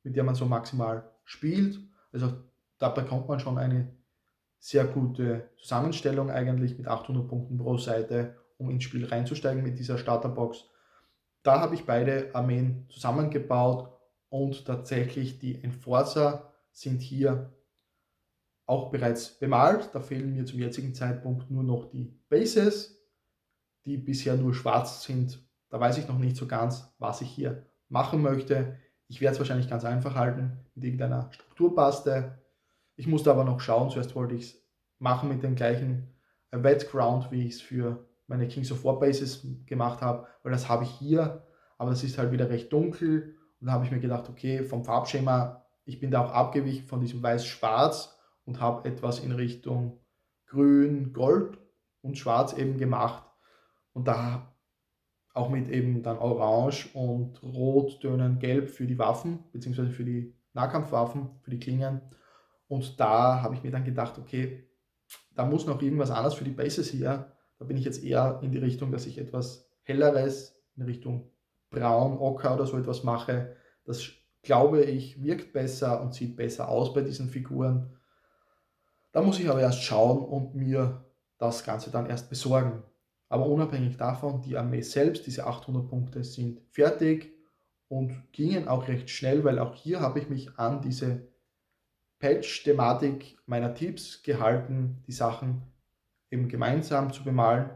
[SPEAKER 1] mit der man so maximal spielt. Also da bekommt man schon eine sehr gute Zusammenstellung eigentlich mit 800 Punkten pro Seite, um ins Spiel reinzusteigen mit dieser Starterbox. Da habe ich beide Armeen zusammengebaut und tatsächlich die Enforcer sind hier auch bereits bemalt. Da fehlen mir zum jetzigen Zeitpunkt nur noch die Bases, die bisher nur schwarz sind. Da weiß ich noch nicht so ganz, was ich hier machen möchte. Ich werde es wahrscheinlich ganz einfach halten mit irgendeiner Strukturpaste. Ich musste aber noch schauen. Zuerst wollte ich es machen mit dem gleichen Background, wie ich es für meine Kings of War Bases gemacht habe, weil das habe ich hier, aber das ist halt wieder recht dunkel. Und da habe ich mir gedacht, okay, vom Farbschema, ich bin da auch abgewichen von diesem Weiß-Schwarz und habe etwas in Richtung Grün, Gold und Schwarz eben gemacht. Und da auch mit eben dann Orange und Rottönen Gelb für die Waffen, beziehungsweise für die Nahkampfwaffen, für die Klingen. Und da habe ich mir dann gedacht, okay, da muss noch irgendwas anderes für die Bases her. Da bin ich jetzt eher in die Richtung, dass ich etwas Helleres in Richtung Braun, Ocker oder so etwas mache. Das glaube ich wirkt besser und sieht besser aus bei diesen Figuren. Da muss ich aber erst schauen und mir das Ganze dann erst besorgen. Aber unabhängig davon, die Armee selbst, diese 800 Punkte sind fertig und gingen auch recht schnell, weil auch hier habe ich mich an diese Patch-Thematik meiner Tipps gehalten, die Sachen eben gemeinsam zu bemalen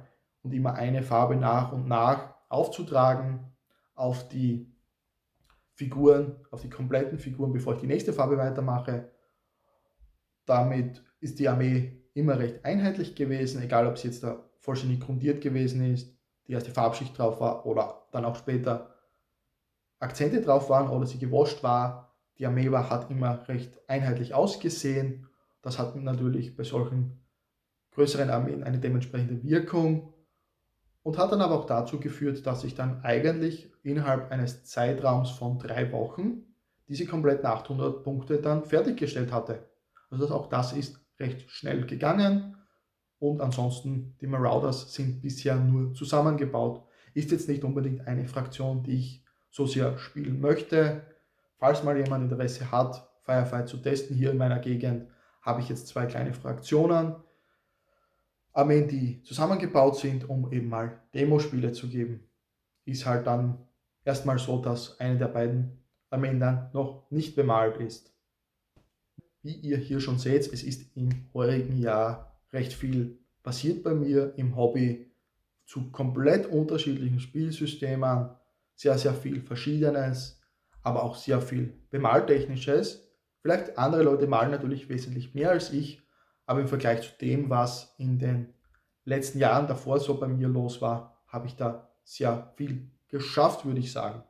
[SPEAKER 1] und immer eine Farbe nach und nach aufzutragen auf die Figuren, auf die kompletten Figuren, bevor ich die nächste Farbe weitermache. Damit ist die Armee immer recht einheitlich gewesen, egal ob sie jetzt da vollständig grundiert gewesen ist, die erste Farbschicht drauf war oder dann auch später Akzente drauf waren oder sie gewascht war. Die Armee hat immer recht einheitlich ausgesehen. Das hat natürlich bei solchen größeren Armeen eine dementsprechende Wirkung und hat dann aber auch dazu geführt, dass ich dann eigentlich innerhalb eines Zeitraums von 3 Wochen diese kompletten 800 Punkte dann fertiggestellt hatte. Also auch das ist recht schnell gegangen und ansonsten die Marauders sind bisher nur zusammengebaut. Ist jetzt nicht unbedingt eine Fraktion, die ich so sehr spielen möchte. Falls mal jemand Interesse hat, Firefight zu testen hier in meiner Gegend, habe ich jetzt 2 kleine Fraktionen. Armeen, die zusammengebaut sind, um eben mal Demospiele zu geben. Ist halt dann erstmal so, dass eine der beiden Armeen dann noch nicht bemalt ist. Wie ihr hier schon seht, es ist im heurigen Jahr recht viel passiert bei mir im Hobby zu komplett unterschiedlichen Spielsystemen, sehr, sehr viel Verschiedenes, aber auch sehr viel Bemaltechnisches. Vielleicht andere Leute malen natürlich wesentlich mehr als ich, aber im Vergleich zu dem, was in den letzten Jahren davor so bei mir los war, habe ich da sehr viel geschafft, würde ich sagen.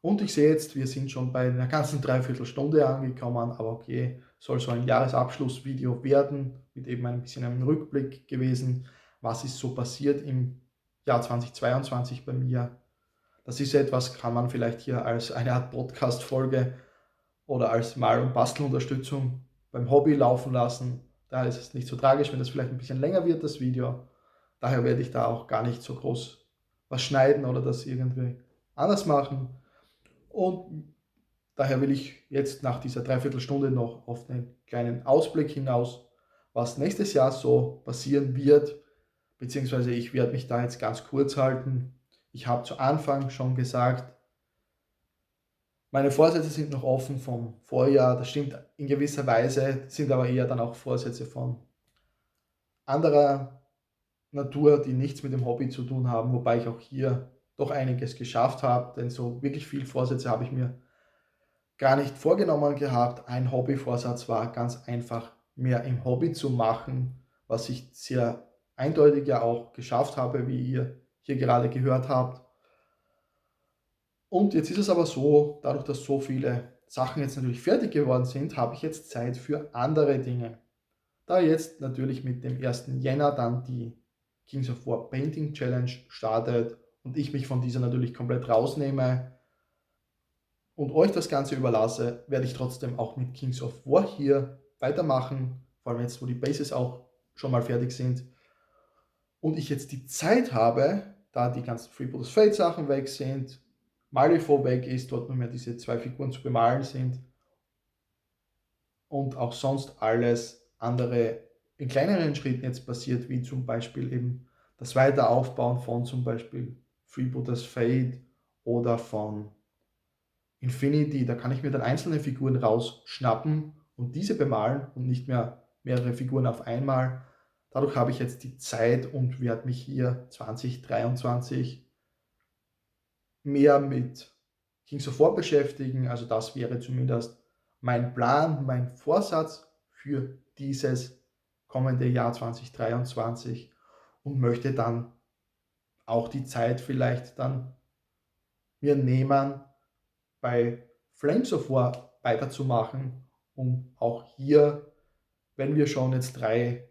[SPEAKER 1] Und ich sehe jetzt, wir sind schon bei einer ganzen Dreiviertelstunde angekommen, aber okay, soll so ein Jahresabschlussvideo werden, mit eben ein bisschen einem Rückblick gewesen, was ist so passiert im Jahr 2022 bei mir. Das ist etwas, kann man vielleicht hier als eine Art Podcast-Folge oder als Mal- und Bastelunterstützung beim Hobby laufen lassen. Daher ist es nicht so tragisch, wenn das vielleicht ein bisschen länger wird, das Video. Daher werde ich da auch gar nicht so groß was schneiden oder das irgendwie anders machen. Und daher will ich jetzt nach dieser Dreiviertelstunde noch auf einen kleinen Ausblick hinaus, was nächstes Jahr so passieren wird, beziehungsweise ich werde mich da jetzt ganz kurz halten. Ich habe zu Anfang schon gesagt, meine Vorsätze sind noch offen vom Vorjahr, das stimmt in gewisser Weise, sind aber eher dann auch Vorsätze von anderer Natur, die nichts mit dem Hobby zu tun haben, wobei ich auch hier doch einiges geschafft habe, denn so wirklich viel Vorsätze habe ich mir gar nicht vorgenommen gehabt. Ein Hobbyvorsatz war ganz einfach, mehr im Hobby zu machen, was ich sehr eindeutig ja auch geschafft habe, wie ihr hier gerade gehört habt. Und jetzt ist es aber so, dadurch, dass so viele Sachen jetzt natürlich fertig geworden sind, habe ich jetzt Zeit für andere Dinge. Da jetzt natürlich mit dem 1. Jänner dann die Kings of War Painting Challenge startet und ich mich von dieser natürlich komplett rausnehme und euch das Ganze überlasse, werde ich trotzdem auch mit Kings of War hier weitermachen, vor allem jetzt, wo die Bases auch schon mal fertig sind und ich jetzt die Zeit habe, da die ganzen Freebooters Fate Sachen weg sind, Malifaux weg ist, dort nur mehr diese 2 Figuren zu bemalen sind und auch sonst alles andere in kleineren Schritten jetzt passiert, wie zum Beispiel eben das Weiteraufbauen von zum Beispiel Freebooters Fate oder von Infinity. Da kann ich mir dann einzelne Figuren rausschnappen und diese bemalen und nicht mehr mehrere Figuren auf einmal. Dadurch habe ich jetzt die Zeit und werde mich hier 2023 mehr mit Kings of War beschäftigen. Also das wäre zumindest mein Plan, mein Vorsatz für dieses kommende Jahr 2023 und möchte dann auch die Zeit vielleicht dann mir nehmen, bei Flames of War weiterzumachen, um auch hier, wenn wir schon jetzt 3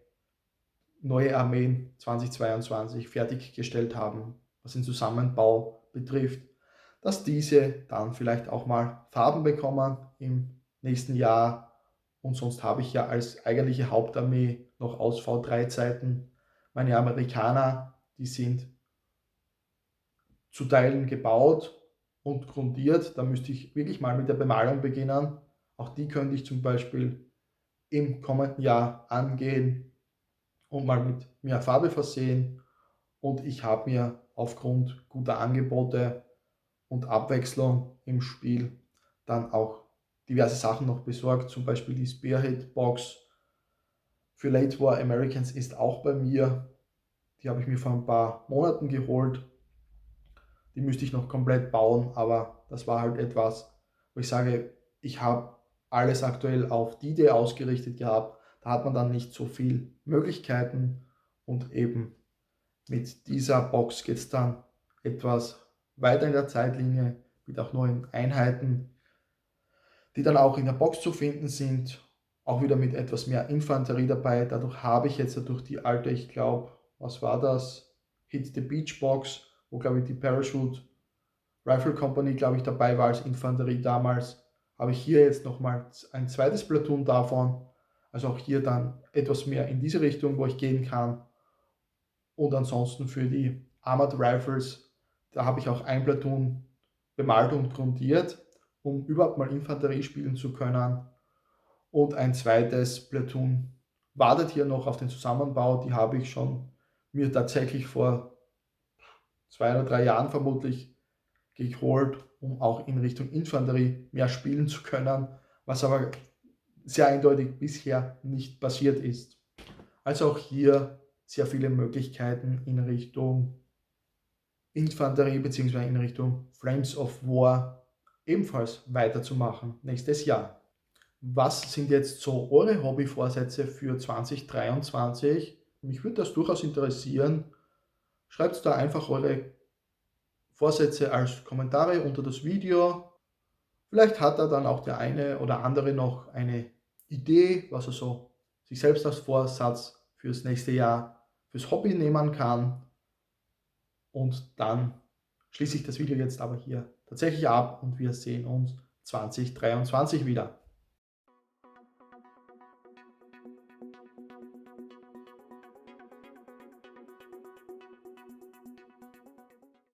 [SPEAKER 1] neue Armeen 2022 fertiggestellt haben, was den Zusammenbau betrifft, dass diese dann vielleicht auch mal Farben bekommen im nächsten Jahr. Und sonst habe ich ja als eigentliche Hauptarmee noch aus V3-Zeiten meine Amerikaner, die sind zu Teilen gebaut und grundiert. Da müsste ich wirklich mal mit der Bemalung beginnen. Auch die könnte ich zum Beispiel im kommenden Jahr angehen und mal mit mehr Farbe versehen. Und ich habe mir aufgrund guter Angebote und Abwechslung im Spiel dann auch diverse Sachen noch besorgt, zum Beispiel die Spearhead Box für Late War Americans ist auch bei mir. Die habe ich mir vor ein paar Monaten geholt. Die müsste ich noch komplett bauen, aber das war halt etwas, wo ich sage, ich habe alles aktuell auf die Idee ausgerichtet gehabt. Da hat man dann nicht so viel Möglichkeiten und eben mit dieser Box geht es dann etwas weiter in der Zeitlinie mit auch neuen Einheiten, die dann auch in der Box zu finden sind. Auch wieder mit etwas mehr Infanterie dabei. Dadurch habe ich jetzt durch die alte, ich glaube, was war das? Hit the Beach Box, wo glaube ich die Parachute Rifle Company, glaube ich, dabei war als Infanterie damals. Habe ich hier jetzt nochmal ein zweites Platoon davon. Also auch hier dann etwas mehr in diese Richtung, wo ich gehen kann. Und ansonsten für die Armored Rifles, da habe ich auch ein Platoon bemalt und grundiert, um überhaupt mal Infanterie spielen zu können. Und ein zweites Platoon wartet hier noch auf den Zusammenbau. Die habe ich schon mir tatsächlich vor 2 oder 3 Jahren vermutlich geholt, um auch in Richtung Infanterie mehr spielen zu können, was aber sehr eindeutig bisher nicht passiert ist. Also auch hier sehr viele Möglichkeiten in Richtung Infanterie bzw. in Richtung Flames of War ebenfalls weiterzumachen nächstes Jahr. Was sind jetzt so eure Hobbyvorsätze für 2023? Mich würde das durchaus interessieren. Schreibt da einfach eure Vorsätze als Kommentare unter das Video. Vielleicht hat da dann auch der eine oder andere noch eine Idee, was er so sich selbst als Vorsatz fürs nächste Jahr fürs Hobby nehmen kann. Und dann schließe ich das Video jetzt aber hier tatsächlich ab und wir sehen uns 2023 wieder.